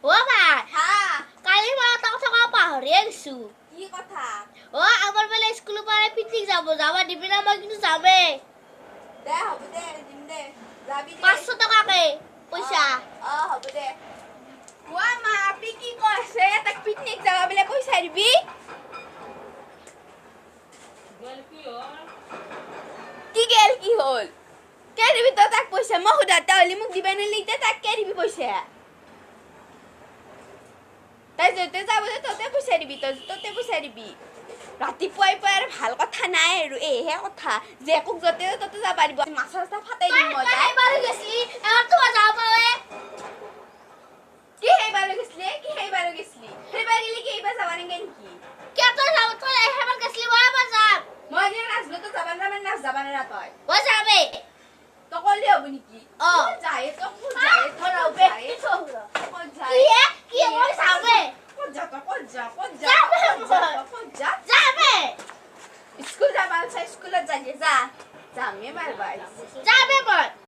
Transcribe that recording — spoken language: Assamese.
অ ভাই হা কালি মই এটা কথা কব পাহৰিয়ে গৈছো কি কথা অ আমাৰ বোলে স্কুলৰ পৰা পিকনিক যাব দিবি না মই কিন্তু যামেই দে হ'ব দে দিম দে যাবি দে 500 টকাকে পইচা হ'ব দে ওয়া মা আপনি কি কৈছে তাক পিকনিক যাবা বলে পইচা দিবি কি হল কে দিবি তো তাক পইচা মই সুধাতে হলি মোক দিবা নিলি তাক কে দিবি পইচা তাই যতে যাব ততে পইচা দিবি ততে পইচা দিবি ৰাতিপুৱাই পুৱাই আৰু ভাল কথা নাই আৰু এহে কথা যে একো যতে ততে যাব পাৰিব মাছৰ চাহ ফাটাই দিম মই তাই বাৰু গেছলি এবাৰ তো যাব পাৱে কি হেইবাৰ গেছলি হেইবাৰ গেলি কি এইবাৰ যাবা নেকি কে তই যাব তই এবাৰ গেছলি মই এবাৰ যাম মই যে নাজনো তো যাবা না তই মই যামেই তো কলি হ'ব নেকি অ যায় তো কি মই যামেই যামেই স্কুল যাবা স্কুলত যাগে যা যামে মারবা যামেই মই